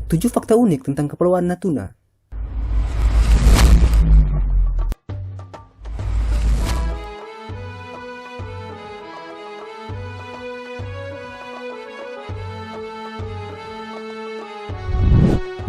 7 fakta unik tentang Kepulauan Natuna.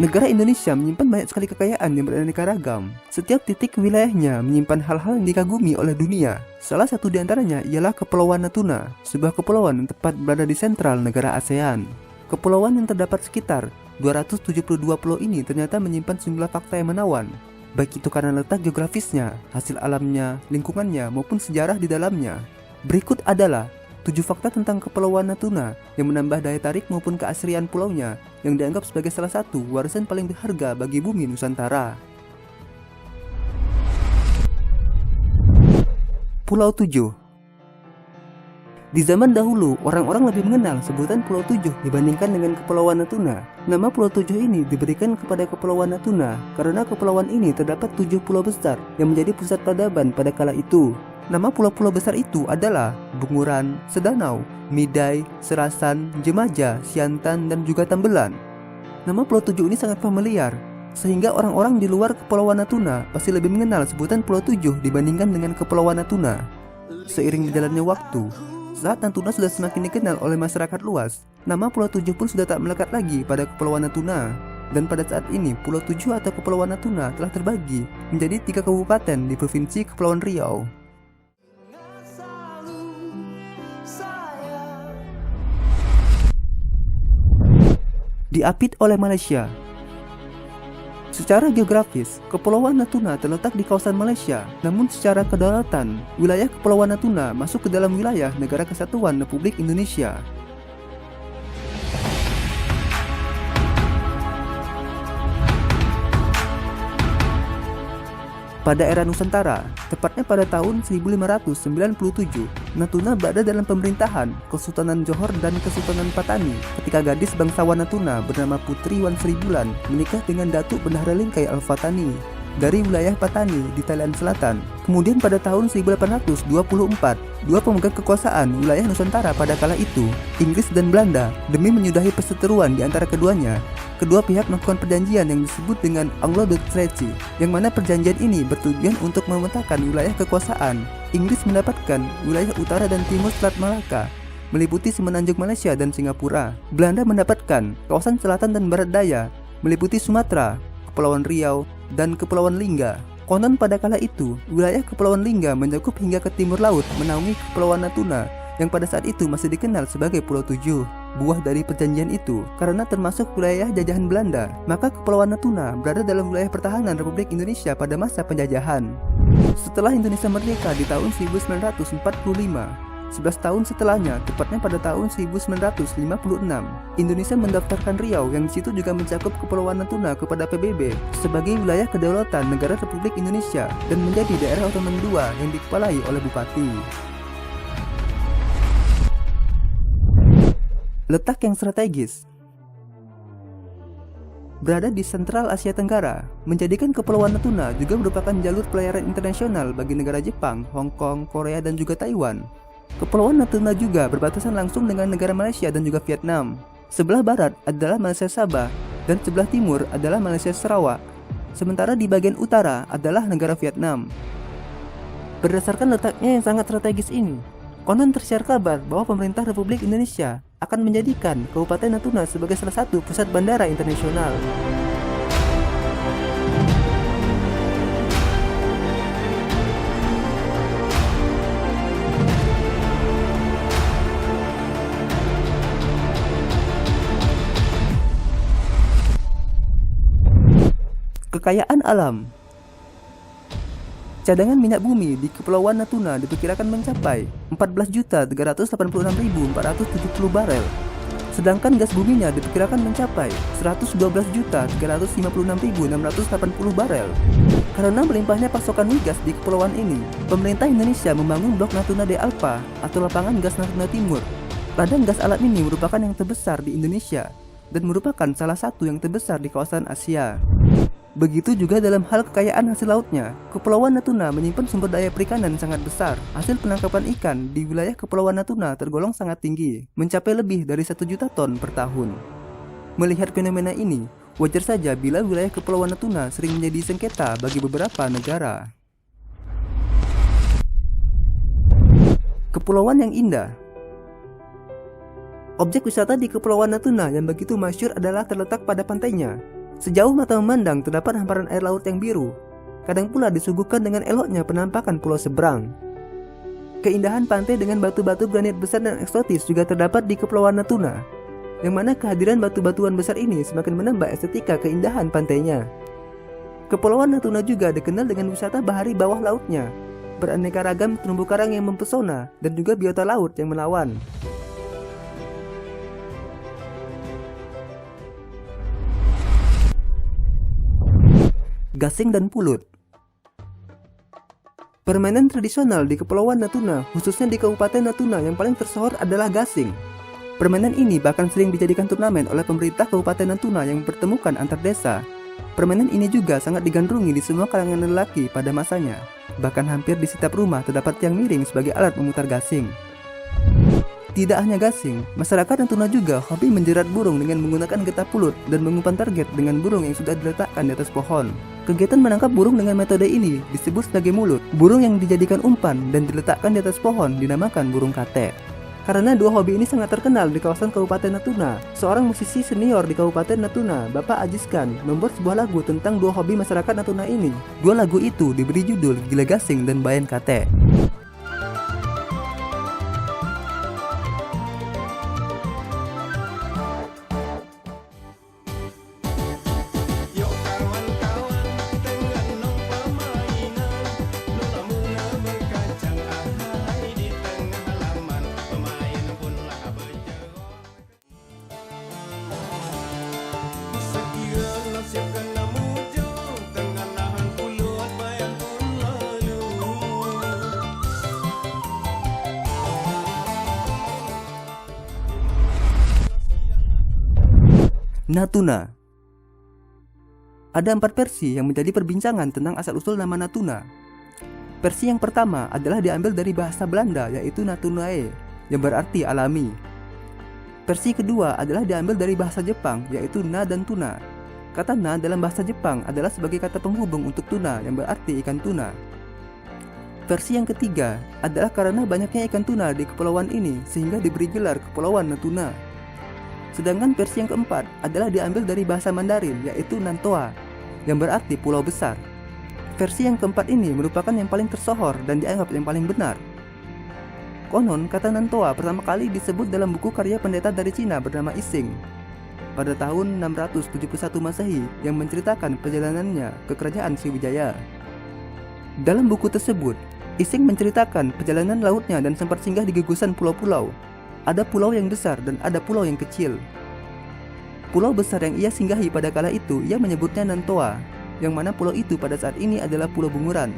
Negara Indonesia menyimpan banyak sekali kekayaan yang beraneka ragam. Setiap titik wilayahnya menyimpan hal-hal yang dikagumi oleh dunia. Salah satu di antaranya ialah Kepulauan Natuna, sebuah kepulauan yang tepat berada di sentral negara ASEAN. Kepulauan yang terdapat sekitar 272 pulau ini ternyata menyimpan sejumlah fakta yang menawan, baik itu karena letak geografisnya, hasil alamnya, lingkungannya, maupun sejarah di dalamnya. Berikut adalah 7 fakta tentang Kepulauan Natuna yang menambah daya tarik maupun keasrian pulaunya yang dianggap sebagai salah satu warisan paling berharga bagi bumi Nusantara. Pulau 7. Di zaman dahulu, orang-orang lebih mengenal sebutan Pulau 7 dibandingkan dengan Kepulauan Natuna. Nama Pulau 7 ini diberikan kepada Kepulauan Natuna karena kepulauan ini terdapat 7 pulau besar yang menjadi pusat peradaban pada kala itu. Nama pulau-pulau besar itu adalah Bunguran, Sedanau, Midai, Serasan, Jemaja, Siantan, dan juga Tambelan. Nama Pulau 7 ini sangat familiar, sehingga orang-orang di luar Kepulauan Natuna pasti lebih mengenal sebutan Pulau 7 dibandingkan dengan Kepulauan Natuna. Seiring berjalannya waktu, saat Natuna sudah semakin dikenal oleh masyarakat luas, nama Pulau 7 pun sudah tak melekat lagi pada Kepulauan Natuna. Dan pada saat ini, Pulau 7 atau Kepulauan Natuna telah terbagi menjadi 3 kabupaten di Provinsi Kepulauan Riau. Diapit oleh Malaysia. Secara geografis, Kepulauan Natuna terletak di kawasan Malaysia, namun secara kedaulatan, wilayah Kepulauan Natuna masuk ke dalam wilayah Negara Kesatuan Republik Indonesia. Pada era Nusantara, tepatnya pada tahun 1597, Natuna berada dalam pemerintahan Kesultanan Johor dan Kesultanan Patani ketika gadis bangsawan Natuna bernama Putri Wan Sri Bulan menikah dengan Datuk Bendahara Lingkai Al-Fatani dari wilayah Patani di Thailand Selatan. Kemudian pada tahun 1824, dua pemegang kekuasaan wilayah Nusantara pada kala itu, Inggris dan Belanda, demi menyudahi perseteruan di antara keduanya, kedua pihak melakukan perjanjian yang disebut dengan Anglo-Dutch Treaty, yang mana perjanjian ini bertujuan untuk memetakan wilayah kekuasaan. Inggris mendapatkan wilayah utara dan timur Selat Malaka, meliputi Semenanjung Malaysia dan Singapura. Belanda mendapatkan kawasan selatan dan barat daya, meliputi Sumatera, Kepulauan Riau, dan Kepulauan Lingga. Konon pada kala itu, wilayah Kepulauan Lingga mencakup hingga ke timur laut menaungi Kepulauan Natuna, yang pada saat itu masih dikenal sebagai Pulau 7. Buah dari perjanjian itu, karena termasuk wilayah jajahan Belanda, maka Kepulauan Natuna berada dalam wilayah pertahanan Republik Indonesia pada masa penjajahan. Setelah Indonesia merdeka di tahun 1945, 11 tahun setelahnya, tepatnya pada tahun 1956, Indonesia mendaftarkan Riau yang disitu juga mencakup Kepulauan Natuna kepada PBB sebagai wilayah kedaulatan Negara Republik Indonesia dan menjadi daerah otonom II yang dikepalai oleh bupati. Letak yang strategis. Berada di sentral Asia Tenggara, menjadikan Kepulauan Natuna juga merupakan jalur pelayaran internasional bagi negara Jepang, Hong Kong, Korea, dan juga Taiwan. Kepulauan Natuna juga berbatasan langsung dengan negara Malaysia dan juga Vietnam. Sebelah barat adalah Malaysia Sabah dan sebelah timur adalah Malaysia Sarawak. Sementara di bagian utara adalah negara Vietnam. Berdasarkan letaknya yang sangat strategis ini, konon tersiar kabar bahwa pemerintah Republik Indonesia akan menjadikan Kabupaten Natuna sebagai salah satu pusat bandara internasional. Kekayaan alam. Cadangan minyak bumi di Kepulauan Natuna diperkirakan mencapai 14.386.470 barel. Sedangkan gas buminya diperkirakan mencapai 112.356.680 barel. Karena melimpahnya pasokan migas di kepulauan ini, pemerintah Indonesia membangun Blok Natuna de Alpa atau lapangan gas Natuna Timur. Ladang gas alam ini merupakan yang terbesar di Indonesia dan merupakan salah satu yang terbesar di kawasan Asia. Begitu juga dalam hal kekayaan hasil lautnya, Kepulauan Natuna menyimpan sumber daya perikanan sangat besar. Hasil penangkapan ikan di wilayah Kepulauan Natuna tergolong sangat tinggi, mencapai lebih dari 1 juta ton per tahun. Melihat fenomena ini, Wajar saja bila wilayah Kepulauan Natuna sering menjadi sengketa bagi beberapa negara. Kepulauan yang indah. Objek wisata di Kepulauan Natuna yang begitu masyhur adalah terletak pada pantainya. Sejauh mata memandang terdapat hamparan air laut yang biru. Kadang pula disuguhkan dengan eloknya penampakan pulau seberang. Keindahan pantai dengan batu-batu granit besar dan eksotis juga terdapat di Kepulauan Natuna, yang mana kehadiran batu-batuan besar ini semakin menambah estetika keindahan pantainya. Kepulauan Natuna juga dikenal dengan wisata bahari bawah lautnya, beraneka ragam terumbu karang yang mempesona dan juga biota laut yang menawan. Gasing dan pulut. Permainan tradisional di Kepulauan Natuna, khususnya di Kabupaten Natuna, yang paling tersohor adalah gasing. Permainan ini bahkan sering dijadikan turnamen oleh pemerintah Kabupaten Natuna yang mempertemukan antar desa. Permainan ini juga sangat digandrungi di semua kalangan lelaki pada masanya. Bahkan hampir di setiap rumah terdapat tiang miring sebagai alat memutar gasing. Tidak hanya gasing, masyarakat Natuna juga hobi menjerat burung dengan menggunakan getah pulut dan mengumpan target dengan burung yang sudah diletakkan di atas pohon. Kegiatan menangkap burung dengan metode ini disebut sebagai mulut. Burung yang dijadikan umpan dan diletakkan di atas pohon dinamakan burung kate. Karena dua hobi ini sangat terkenal di kawasan Kabupaten Natuna, seorang musisi senior di Kabupaten Natuna, Bapak Ajiskan, membuat sebuah lagu tentang dua hobi masyarakat Natuna ini. Dua lagu itu diberi judul Gila Gasing dan Bayan Kate. Natuna. Ada 4 versi yang menjadi perbincangan tentang asal-usul nama Natuna. Versi yang pertama adalah diambil dari bahasa Belanda, yaitu Natunae, yang berarti alami. Versi kedua adalah diambil dari bahasa Jepang, yaitu na dan tuna. Kata na dalam bahasa Jepang adalah sebagai kata penghubung untuk tuna, yang berarti ikan tuna. Versi yang ketiga adalah karena banyaknya ikan tuna di kepulauan ini sehingga diberi gelar Kepulauan Natuna. Sedangkan versi yang keempat adalah diambil dari bahasa Mandarin, yaitu Nantoa, yang berarti pulau besar. Versi yang keempat ini merupakan yang paling tersohor dan dianggap yang paling benar. Konon, kata Nantoa pertama kali disebut dalam buku karya pendeta dari Cina bernama Ising pada tahun 671 Masehi yang menceritakan perjalanannya ke kerajaan Sriwijaya. Dalam buku tersebut, Ising menceritakan perjalanan lautnya dan sempat singgah di gugusan pulau-pulau. Ada pulau yang besar dan ada pulau yang kecil. Pulau besar yang ia singgahi pada kala itu ia menyebutnya Nantoa, yang mana pulau itu pada saat ini adalah Pulau Bunguran.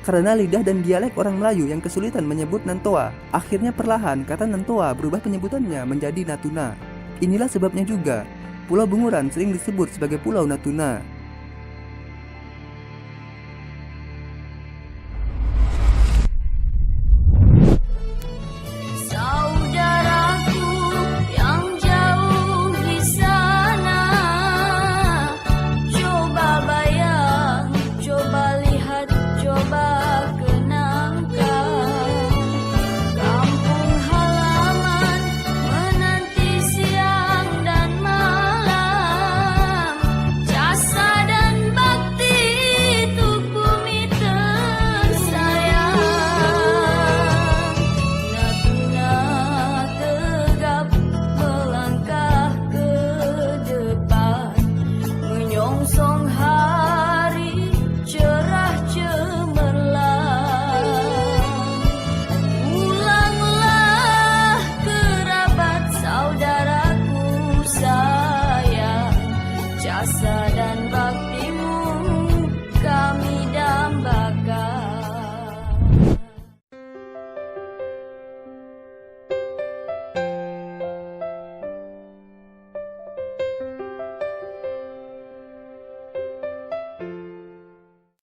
Karena lidah dan dialek orang Melayu yang kesulitan menyebut Nantoa, akhirnya perlahan kata Nantoa berubah penyebutannya menjadi Natuna. Inilah sebabnya juga Pulau Bunguran sering disebut sebagai Pulau Natuna.